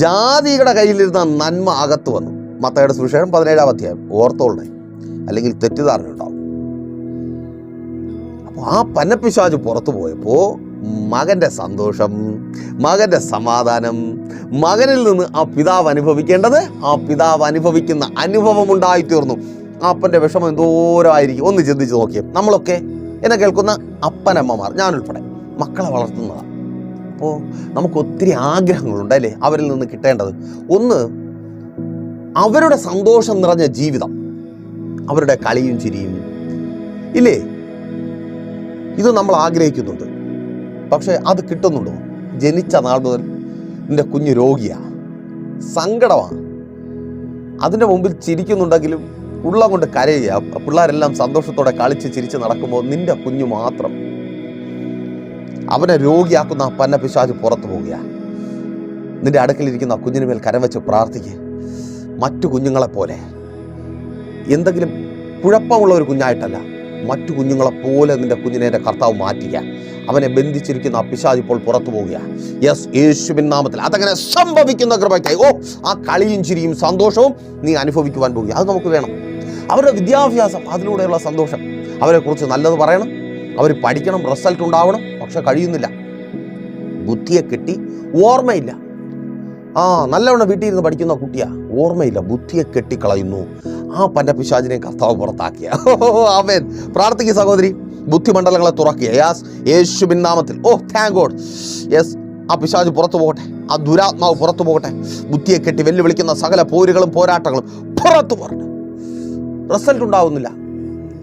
ജാതിയുടെ കയ്യിലിരുന്ന നന്മ അകത്ത് വന്നു. മത്തായിയുടെ സുവിശേഷം 17-ാം അധ്യായം, ഓർത്തോളണേ, അല്ലെങ്കിൽ തെറ്റിദ്ധാരണ ഉണ്ടാവും. അപ്പോൾ ആ പന്നപ്പിശാച് പുറത്തു പോയപ്പോൾ മകൻ്റെ സന്തോഷം, മകൻ്റെ സമാധാനം, മകനിൽ നിന്ന് ആ പിതാവ് അനുഭവിക്കേണ്ടത് ആ പിതാവ് അനുഭവിക്കുന്ന അനുഭവം ഉണ്ടായിത്തീർന്നു. ആ അപ്പൻ്റെ വിഷമം എന്തോരമായിരിക്കും ഒന്ന് ചിന്തിച്ച് നോക്കിയേ. നമ്മളൊക്കെ എന്നെ കേൾക്കുന്ന അപ്പനമ്മമാർ, ഞാനുൾപ്പെടെ മക്കളെ വളർത്തുന്നതാണ്. അപ്പോൾ നമുക്ക് ഒത്തിരി ആഗ്രഹങ്ങളുണ്ട് അല്ലേ അവരിൽ നിന്ന് കിട്ടേണ്ടത്. ഒന്ന്, അവരുടെ സന്തോഷം നിറഞ്ഞ ജീവിതം, അവരുടെ കളിയും ചിരിയും ഇല്ലേ, ഇത് നമ്മൾ ആഗ്രഹിക്കുന്നുണ്ട്. പക്ഷേ അത് കിട്ടുന്നുണ്ടോ? ജനിച്ച നാൾ മുതൽ നിന്റെ കുഞ്ഞ് രോഗിയാണ്, സങ്കടമാണ്, അതിൻ്റെ മുമ്പിൽ ചിരിക്കുന്നുണ്ടെങ്കിലും ഉള്ള കൊണ്ട് കരയുക. പിള്ളേരെല്ലാം സന്തോഷത്തോടെ കളിച്ച് ചിരിച്ച് നടക്കുമ്പോൾ നിന്റെ കുഞ്ഞു മാത്രം, അവനെ രോഗിയാക്കുന്ന പന്നപ്പിശാച് പുറത്തു പോവുക. നിന്റെ അടുക്കലിരിക്കുന്ന കുഞ്ഞിന് മേൽ കരം വെച്ച് പ്രാർത്ഥിക്കുക. മറ്റു കുഞ്ഞുങ്ങളെപ്പോലെ, എന്തെങ്കിലും കുഴപ്പമുള്ള ഒരു കുഞ്ഞായിട്ടല്ല, മറ്റു കുഞ്ഞുങ്ങളെപ്പോലെ നിന്റെ കുഞ്ഞിനെ കർത്താവ് മാറ്റുക. അവനെ ബന്ധിച്ചിരിക്കുന്ന ആ പിശാച് ഇപ്പോൾ പുറത്തു പോവുക. യെസ്, യേശുവിൻ നാമത്തിൽ അതങ്ങനെ സംഭവിക്കുന്ന കൃപയ്ക്കായി ആ കളിയും ചിരിയും സന്തോഷവും നീ അനുഭവിക്കുവാൻ പോവുക. അത് നമുക്ക് വേണം. അവരുടെ വിദ്യാഭ്യാസം, അതിലൂടെയുള്ള സന്തോഷം, അവരെക്കുറിച്ച് നല്ലത് പറയണം, അവർ പഠിക്കണം, റിസൾട്ട് ഉണ്ടാവണം. പക്ഷെ കഴിയുന്നില്ല, ബുദ്ധിയെ കെട്ടി, ഓർമ്മയില്ല. നല്ലവണ്ണം വീട്ടിൽ ഇരുന്ന് പഠിക്കുന്ന കുട്ടിയാ, ഓർമ്മയില്ല, ബുദ്ധിയെ കെട്ടിക്കളയുന്നു. ആ പന്നപ്പിശാചിനെ കർത്താവ് പുറത്താക്കിയ. ആമേൻ. പ്രാർത്ഥിക്കുക സഹോദരി, ബുദ്ധിമണ്ഡലങ്ങളെ തുറക്കുക. യെസ്, യേശുവിൻ നാമത്തിൽ. Thank God. യെസ്, ആ പിശാച് പുറത്തു പോകട്ടെ, ആ ദുരാത്മാവ് പുറത്തു പോകട്ടെ. ബുദ്ധിയെ കെട്ടി വെല്ലുവിളിക്കുന്ന സകല പോരുകളും പോരാട്ടങ്ങളും പുറത്തു പോകട്ടെ. റിസൾട്ട് ഉണ്ടാകുന്നില്ല,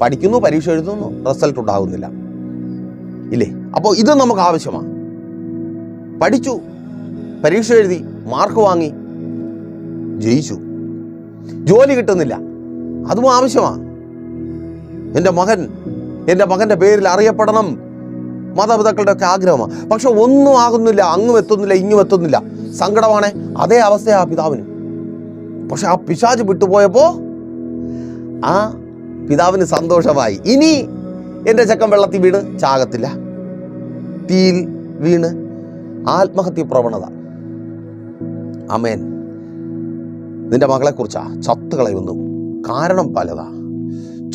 പഠിക്കുന്നു, പരീക്ഷ എഴുതുന്നു, റിസൾട്ട് ഉണ്ടാകുന്നില്ല ഇല്ലേ? അപ്പോൾ ഇത് നമുക്ക് ആവശ്യമാണ്. പഠിച്ചു, പരീക്ഷ എഴുതി, മാർക്ക് വാങ്ങി, ജയിച്ചു, ജോലി കിട്ടുന്നില്ല, അതും ആവശ്യമാണ്. എൻ്റെ മകൻ്റെ പേരിൽ അറിയപ്പെടണം, മാതാപിതാക്കളുടെ ഒക്കെ ആഗ്രഹമാണ്. പക്ഷെ ഒന്നും ആകുന്നില്ല, അങ്ങും എത്തുന്നില്ല, ഇങ്ങും എത്തുന്നില്ല. സങ്കടമാണ്. അതേ അവസ്ഥയാ പിതാവിന്. പക്ഷെ ആ പിശാച് വിട്ടുപോയപ്പോൾ ആ പിതാവിന് സന്തോഷമായി. ഇനി എൻ്റെ ചെക്കൻ വെള്ളത്തിൽ വീണ് ചാകത്തില്ല, തീയിൽ വീണ് ആത്മഹത്യ പ്രവണത. ആമേൻ. നിന്റെ മകളെക്കുറിച്ചാ ചത്തുകളയുമെന്ന്, കാരണം പലതാ,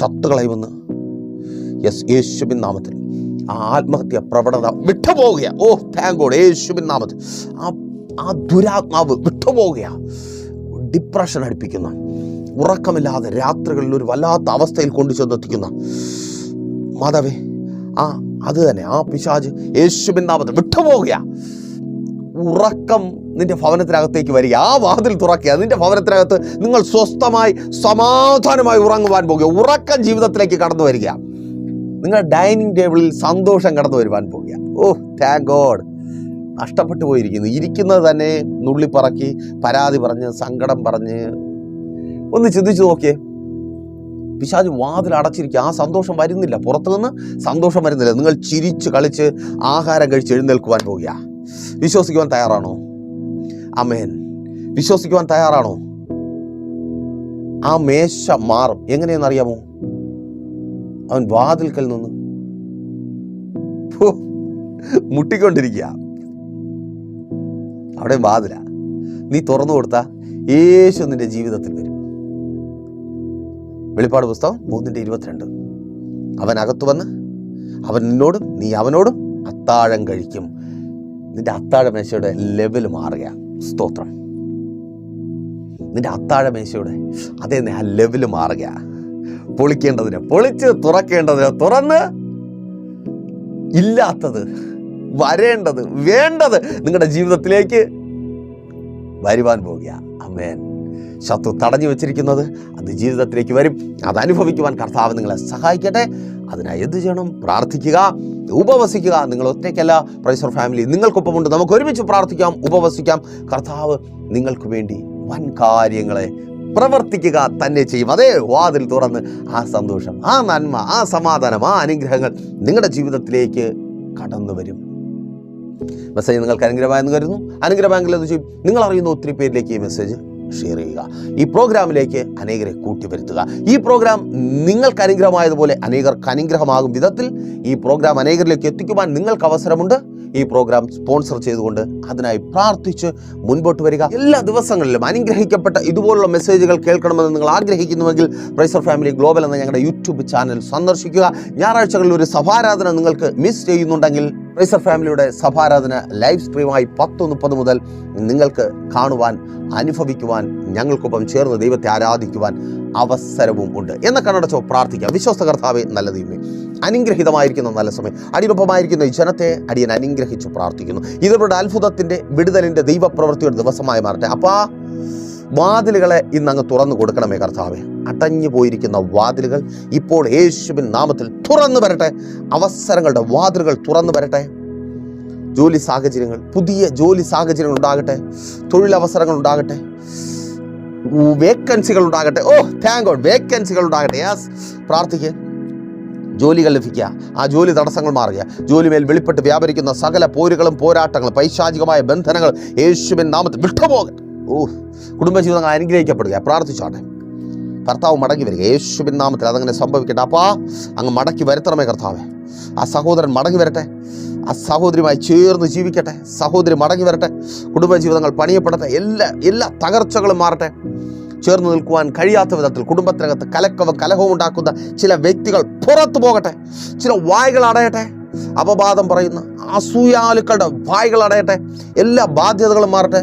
ചത്തുകളയുമെന്ന്. യെസ്, യേശുവിൻ നാമത്തിൽ ആ ആത്മഹത്യ പ്രവണത വിട്ടുപോവുക. Thank God. യേശുവിൻ നാമത്തിൽ ആ ദുരാത്മാവ് വിട്ടുപോവുക. ഡിപ്രഷൻ അടുപ്പിക്കുന്ന, ഉറക്കമില്ലാതെ രാത്രികളിൽ ഒരു വല്ലാത്ത അവസ്ഥയിൽ കൊണ്ടു ചെന്നെത്തിക്കുന്ന മാതാവേ, അത് തന്നെ ആ പിശാച് യേശുവിൻ നാമത്തിൽ വിട്ടുപോവുക. ഉറക്കം നിന്റെ ഭവനത്തിനകത്തേക്ക് വരിക. ആ വാതിൽ തുറക്കുക. നിന്റെ ഭവനത്തിനകത്ത് നിങ്ങൾ സ്വസ്ഥമായി സമാധാനമായി ഉറങ്ങുവാൻ പോകുക. ഉറക്കം ജീവിതത്തിലേക്ക് കടന്നു വരിക. നിങ്ങൾ ഡൈനിങ് ടേബിളിൽ സന്തോഷം കടന്നു വരുവാൻ പോകുക. Thank God. നഷ്ടപ്പെട്ടു പോയിരിക്കുന്നു. ഇരിക്കുന്നത് തന്നെ നുള്ളിപ്പറക്കി, പരാതി പറഞ്ഞ്, സങ്കടം പറഞ്ഞ്. ഒന്ന് ചിന്തിച്ചു നോക്കിയേ, പിശാച് വാതിൽ അടച്ചിരിക്കുക. ആ സന്തോഷം വരുന്നില്ല, പുറത്തുനിന്ന് സന്തോഷം വരുന്നില്ല. നിങ്ങൾ ചിരിച്ച് കളിച്ച് ആഹാരം കഴിച്ച് എഴുന്നേൽക്കുവാൻ പോകുക. വിശ്വസിക്കുവാൻ തയ്യാറാണോ? ആമേൻ. വിശ്വസിക്കുവാൻ തയ്യാറാണോ? ആ മേശ മാറും. എങ്ങനെയെന്നറിയാമോ? അവൻ വാതിൽക്കൽ നിന്ന് മുട്ടിക്കൊണ്ടിരിക്കുക. അവിടെ വാതില നീ തുറന്നു കൊടുത്താൽ യേശു നിന്റെ ജീവിതത്തിൽ വരും. വെളിപ്പാട് പുസ്തകം 3:22. അവൻ അകത്തു വന്ന് അവൻ നിന്നോടും നീ അവനോടും അത്താഴം കഴിക്കും. നിന്റെ അത്താഴമേശയുടെ ലെവൽ മാറുക. സ്തോത്രം. നിന്റെ അത്താഴമേശയുടെ അതേ ആ ലെവൽ മാറുക. പൊളിക്കേണ്ടതിന് പൊളിച്ച്, തുറക്കേണ്ടതിന് തുറന്ന്, ഇല്ലാത്തത്, വരേണ്ടത്, വേണ്ടത് നിങ്ങളുടെ ജീവിതത്തിലേക്ക് വരുവാൻ പോവുക. ആമേൻ. ശത്രു തടഞ്ഞു വെച്ചിരിക്കുന്നത് അത് ജീവിതത്തിലേക്ക് വരും. അതനുഭവിക്കുവാൻ കർത്താവ് നിങ്ങളെ സഹായിക്കട്ടെ. അതിനായി എന്ത് ചെയ്യണം? പ്രാർത്ഥിക്കുക, ഉപവസിക്കുക. നിങ്ങൾ ഒറ്റയ്ക്കല്ല, പ്രൈസർ ഫാമിലി നിങ്ങൾക്കൊപ്പമുണ്ട്. നമുക്ക് ഒരുമിച്ച് പ്രാർത്ഥിക്കാം, ഉപവസിക്കാം. കർത്താവ് നിങ്ങൾക്ക് വേണ്ടി വൻ കാര്യങ്ങളെ പ്രവർത്തിക്കുക തന്നെ ചെയ്യും. അതേ വാതിൽ തുറന്ന് ആ സന്തോഷം, ആ നന്മ, ആ സമാധാനം, ആ അനുഗ്രഹങ്ങൾ നിങ്ങളുടെ ജീവിതത്തിലേക്ക് കടന്നു വരും. മെസ്സേജ് നിങ്ങൾക്ക് അനുഗ്രഹമായെന്ന് കരുതുന്നു. അനുഗ്രഹമെങ്കിൽ എന്ത് ചെയ്യും? നിങ്ങൾ അറിയുന്ന ഒത്തിരി പേരിലേക്ക് ഈ മെസ്സേജ് ഷെയർ ചെയ്യുക. ഈ പ്രോഗ്രാമിലേക്ക് അനേകരെ കൂട്ടിവരുത്തുക. ഈ പ്രോഗ്രാം നിങ്ങൾക്ക് അനുഗ്രഹമായതുപോലെ അനേകർക്ക് അനുഗ്രഹമാകും വിധത്തിൽ ഈ പ്രോഗ്രാം അനേകരിലേക്ക് എത്തിക്കുവാൻ നിങ്ങൾക്ക് അവസരമുണ്ട്. ഈ പ്രോഗ്രാം സ്പോൺസർ ചെയ്തുകൊണ്ട് അതിനായി പ്രാർത്ഥിച്ച് മുൻപോട്ട് വരിക. എല്ലാ ദിവസങ്ങളിലും അനുഗ്രഹിക്കപ്പെട്ട ഇതുപോലുള്ള മെസ്സേജുകൾ കേൾക്കണമെന്ന് നിങ്ങൾ ആഗ്രഹിക്കുന്നുവെങ്കിൽ പ്രൈസർ ഫാമിലി ഗ്ലോബൽ എന്ന ഞങ്ങളുടെ യൂട്യൂബ് ചാനൽ സന്ദർശിക്കുക. ഞായറാഴ്ചകളിൽ ഒരു സഭാരാധന നിങ്ങൾക്ക് മിസ് ചെയ്യുന്നുണ്ടെങ്കിൽ പ്രൈസർ ഫാമിലിയുടെ സഭാരാധന ലൈവ് സ്ട്രീമായി 10:30 മുതൽ നിങ്ങൾക്ക് കാണുവാൻ, അനുഭവിക്കുവാൻ, ഞങ്ങൾക്കൊപ്പം ചേർന്ന് ദൈവത്തെ ആരാധിക്കുവാൻ അവസരവും ഉണ്ട്. എന്ന കണ്ണടച്ചോ പ്രാർത്ഥിക്കാം. വിശ്വസ്ത കർത്താവേ, നല്ല ദൈവമേ, അനുഗ്രഹീതമായിരിക്കുന്ന നല്ല സമയം, അടിയൊപ്പമായിരിക്കുന്ന ഈ ജനത്തെ അടിയൻ അനുഗ്രഹിച്ചു പ്രാർത്ഥിക്കുന്നു. ഇവരുടെ അത്ഭുതത്തിൻ്റെ, വിടുതലിൻ്റെ, ദൈവപ്രവൃത്തിയുടെ ദിവസമായി മാറട്ടെ. അപ്പാ, വാതിലുകളെ ഇന്നങ്ങ് തുറന്നു കൊടുക്കണമേ കർത്താവേ. അടഞ്ഞു പോയിരിക്കുന്ന വാതിലുകൾ ഇപ്പോൾ യേശുവിൻ നാമത്തിൽ തുറന്നു വരട്ടെ. അവസരങ്ങളുടെ വാതിലുകൾ തുറന്നു വരട്ടെ. ജോലി സാഹചര്യങ്ങൾ, പുതിയ ജോലി സാഹചര്യങ്ങൾ ഉണ്ടാകട്ടെ. തൊഴിലവസരങ്ങൾ ഉണ്ടാകട്ടെ. വേക്കൻസികൾ ഉണ്ടാകട്ടെ. ഓ താങ്ക് ഗോഡ്, വേക്കൻസികൾ ഉണ്ടാകട്ടെ. യെസ്, പ്രാർത്ഥിക്കുക. ജോലികൾ ലഭിക്കുക, ആ ജോലി തടസ്സങ്ങൾ മാറുക. ജോലിമേൽ വെളിപ്പെട്ട് വ്യാപരിക്കുന്ന സകല പോരുകളും പോരാട്ടങ്ങളും പൈശാചികമായ ബന്ധനങ്ങൾ യേശുവിൻ നാമത്തിൽ വിട്ടുപോകട്ടെ. കുടുംബജീവിതങ്ങൾ അനുഗ്രഹിക്കപ്പെടുക. പ്രാർത്ഥിച്ചാട്ടെ. കർത്താവ് മടങ്ങി വരിക യേശുവിൻ നാമത്തിൽ. അതങ്ങനെ സംഭവിക്കട്ടെ. അപ്പാ, അങ്ങ് മടക്കി വരുത്തണമേ കർത്താവേ. ആ സഹോദരൻ മടങ്ങി വരട്ടെ. ആ സഹോദരിയുമായി ചേർന്ന് ജീവിക്കട്ടെ. സഹോദരി മടങ്ങി വരട്ടെ. കുടുംബജീവിതങ്ങൾ പണിയപ്പെടട്ടെ. എല്ലാ തകർച്ചകളും മാറട്ടെ. ചേർന്ന് നിൽക്കുവാൻ കഴിയാത്ത വിധത്തിൽ കുടുംബത്തിനകത്ത് കലഹവും ഉണ്ടാക്കുന്ന ചില വ്യക്തികൾ പുറത്തു പോകട്ടെ. ചില വായ്കൾ അടയട്ടെ. അപവാദം പറയുന്ന അസൂയാലുക്കളുടെ വായ്കൾ അടയട്ടെ. എല്ലാ ബാധ്യതകളും മാറട്ടെ.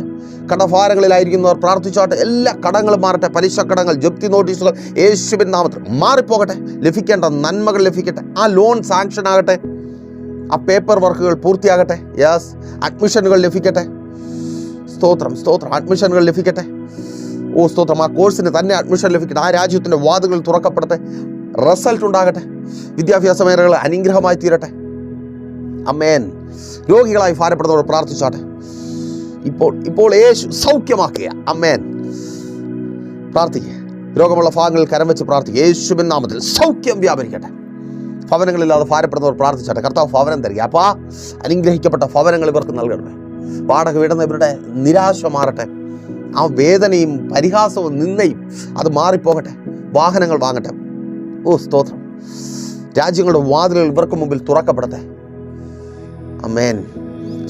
കടഭാരങ്ങളിലായിരിക്കുന്നവർ പ്രാർത്ഥിച്ചോട്ടെ. എല്ലാ കടങ്ങളും മാറട്ടെ. പലിശ കടങ്ങൾ, ജപ്തി നോട്ടീസുകൾ യേശുവിൻ നാമത്തിൽ മാറിപ്പോകട്ടെ. ലഭിക്കേണ്ട നന്മകൾ ലഭിക്കട്ടെ. ആ ലോൺ സാങ്ഷൻ ആകട്ടെ. ആ പേപ്പർ വർക്കുകൾ പൂർത്തിയാകട്ടെ. യെസ്, അഡ്മിഷനുകൾ ലഭിക്കട്ടെ. സ്തോത്രം, സ്തോത്രം. അഡ്മിഷനുകൾ ലഭിക്കട്ടെ. ഓ സ്തോത്രം. ആ കോഴ്സിന് തന്നെ അഡ്മിഷൻ ലഭിക്കട്ടെ. ആ രാജ്യത്തിൻ്റെ വാതിലുകൾ തുറക്കപ്പെടട്ടെ. റിസൾട്ട് ഉണ്ടാകട്ടെ. വിദ്യാഭ്യാസ മേഖലകൾ അനുഗ്രഹമായി തീരട്ടെ. അമേൻ. രോഗികളായി ഭാരപ്പെടുന്നവർ പ്രാർത്ഥിച്ചാട്ടെ. ഇപ്പോൾ യേശു സൗഖ്യമാക്കുക. അമേൻ. പ്രാർത്ഥിക്കുക. രോഗമുള്ള ഭാഗങ്ങളിൽ കരം വെച്ച് പ്രാർത്ഥിക്കുക. യേശുവിൻ നാമത്തിൽ സൗഖ്യം വ്യാപരിക്കട്ടെ. ഭവനങ്ങളില്ലാതെ ഭാരപ്പെടുന്നവർ പ്രാർത്ഥിച്ചാട്ടെ. കർത്താവ് ഭവനം തരിക. അപ്പോൾ ആ അനുഗ്രഹിക്കപ്പെട്ട ഭവനങ്ങൾ ഇവർക്ക് നൽകണമേ. വാടക വീടുന്ന ഇവരുടെ നിരാശ മാറട്ടെ. ആ വേദനയും പരിഹാസവും നിന്ദയും അത് മാറിപ്പോകട്ടെ. വാഹനങ്ങൾ വാങ്ങട്ടെ. ഓ സ്തോത്രം. രാജ്യങ്ങളുടെ വാതിലുകൾ ഇവർക്ക് മുമ്പിൽ തുറക്കപ്പെടട്ടെ. അമേൻ.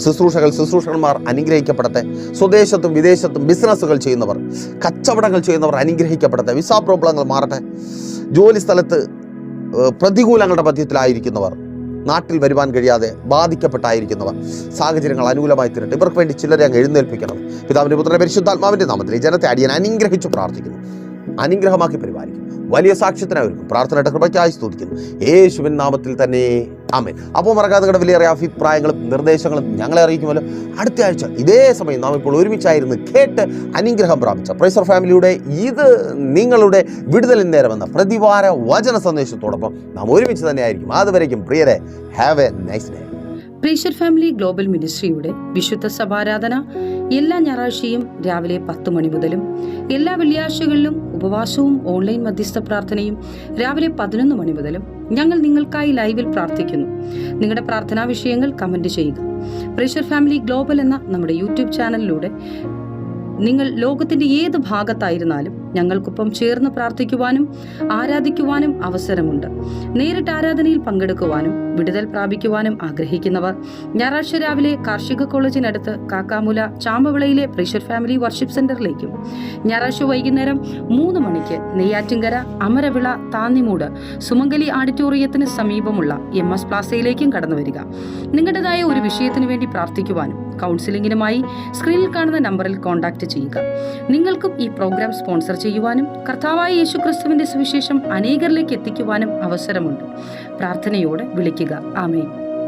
ശുശ്രൂഷകന്മാർ അനുഗ്രഹിക്കപ്പെടട്ടെ. സ്വദേശത്തും വിദേശത്തും ബിസിനസ്സുകൾ ചെയ്യുന്നവർ, കച്ചവടങ്ങൾ ചെയ്യുന്നവർ അനുഗ്രഹിക്കപ്പെടട്ടെ. വിസ പ്രോബ്ലങ്ങൾ മാറട്ടെ. ജോലി സ്ഥലത്ത് പ്രതികൂലങ്ങളുടെ മധ്യത്തിലായിരിക്കുന്നവർ, നാട്ടിൽ വരുവാൻ കഴിയാതെ ബാധിക്കപ്പെട്ടായിരിക്കുന്നവർ, സാഹചര്യങ്ങൾ അനുകൂലമായി തീരട്ടെ. ഇവർക്ക് വേണ്ടി ചിലരെ അങ്ങ് എഴുന്നേൽപ്പിക്കണം. പിതാവിൻ്റെ പുത്രന്റെ പരിശുദ്ധാത്മാവിൻ്റെ നാമത്തിൽ ഈ ജനത്തെ അടിയൻ അനുഗ്രഹിച്ചു പ്രാർത്ഥിക്കുന്നു. അനുഗ്രഹമാക്കി പരിപാലിക്കും. വലിയ സാക്ഷ്യത്തിനായി ഒരുക്കും. പ്രാർത്ഥനയുടെ കൃപയ്ക്കായി സ്തുതിക്കുന്നു യേശുവിൻ നാമത്തിൽ തന്നെ. ആമേൻ. അപ്പോൾ മറക്കാതെ നിങ്ങളുടെ വിലയേറിയ അഭിപ്രായങ്ങളും നിർദ്ദേശങ്ങളും ഞങ്ങളെ അറിയിക്കുമല്ലോ. അടുത്ത ആഴ്ച ഇതേ സമയം നാം ഇപ്പോൾ ഒരുമിച്ചായിരുന്നു കേട്ട് അനുഗ്രഹം പ്രാപിച്ച പ്രൈസർ ഫാമിലിയുടെ ഇത് നിങ്ങളുടെ വിടുതലിൻ നേരമെന്ന പ്രതിവാര വചന സന്ദേശത്തോടൊപ്പം നാം ഒരുമിച്ച് തന്നെ ആയിരിക്കും. അതുവരേക്കും പ്രിയരെ, ഹാവ് എ നൈസ് ഡേ. പ്രേഷർ ഫാമിലി ഗ്ലോബൽ മിനിസ്ട്രിയുടെ വിശുദ്ധ സഭാരാധന എല്ലാ ഞായറാഴ്ചയും രാവിലെ 10 മണി മുതലും എല്ലാ വെള്ളിയാഴ്ചകളിലും ഉപവാസവും ഓൺലൈൻ മധ്യസ്ഥ പ്രാർത്ഥനയും രാവിലെ 11 മണി മുതലും ഞങ്ങൾ നിങ്ങൾക്കായി ലൈവിൽ പ്രാർത്ഥിക്കുന്നു. നിങ്ങളുടെ പ്രാർത്ഥനാ വിഷയങ്ങൾ കമന്റ് ചെയ്യുക. പ്രേഷർ ഫാമിലി ഗ്ലോബൽ എന്ന നമ്മുടെ യൂട്യൂബ് ചാനലിലൂടെ നിങ്ങൾ ലോകത്തിന്റെ ഏത് ഭാഗത്തായിരുന്നാലും ഞങ്ങൾക്കൊപ്പം ചേർന്ന് പ്രാർത്ഥിക്കുവാനും ആരാധിക്കുവാനും അവസരമുണ്ട്. നേരിട്ട് ആരാധനയിൽ പങ്കെടുക്കുവാനും വിടുതൽ പ്രാപിക്കുവാനും ആഗ്രഹിക്കുന്നവർ ഞായറാഴ്ച രാവിലെ കാർഷിക കോളേജിനടുത്ത് കാക്കാമുല ചാമ്പവിളയിലെ പ്രേഷർ ഫാമിലി വർഷിപ്പ് സെന്ററിലേക്കും ഞായറാഴ്ച വൈകുന്നേരം 3 മണിക്ക് നെയ്യാറ്റിൻകര അമരവിള താന്നിമൂട് സുമംഗലി ഓഡിറ്റോറിയത്തിന് സമീപമുള്ള MS പ്ലാസയിലേക്കും കടന്നു വരിക. നിങ്ങളുടേതായ ഒരു വിഷയത്തിന് വേണ്ടി പ്രാർത്ഥിക്കുവാനും കൗൺസിലിംഗിനുമായി സ്ക്രീനിൽ കാണുന്ന നമ്പറിൽ കോൺടാക്റ്റ് ചെയ്യുക. നിങ്ങൾക്കും ഈ പ്രോഗ്രാം സ്പോൺസർ ചെയ്യുവാനും കർത്താവായ യേശുക്രിസ്തുവിന്റെ സുവിശേഷം അനേകരിലേക്ക് എത്തിക്കുവാനും അവസരമുണ്ട്. പ്രാർത്ഥനയോടെ വിളിക്കുക. ആമേൻ.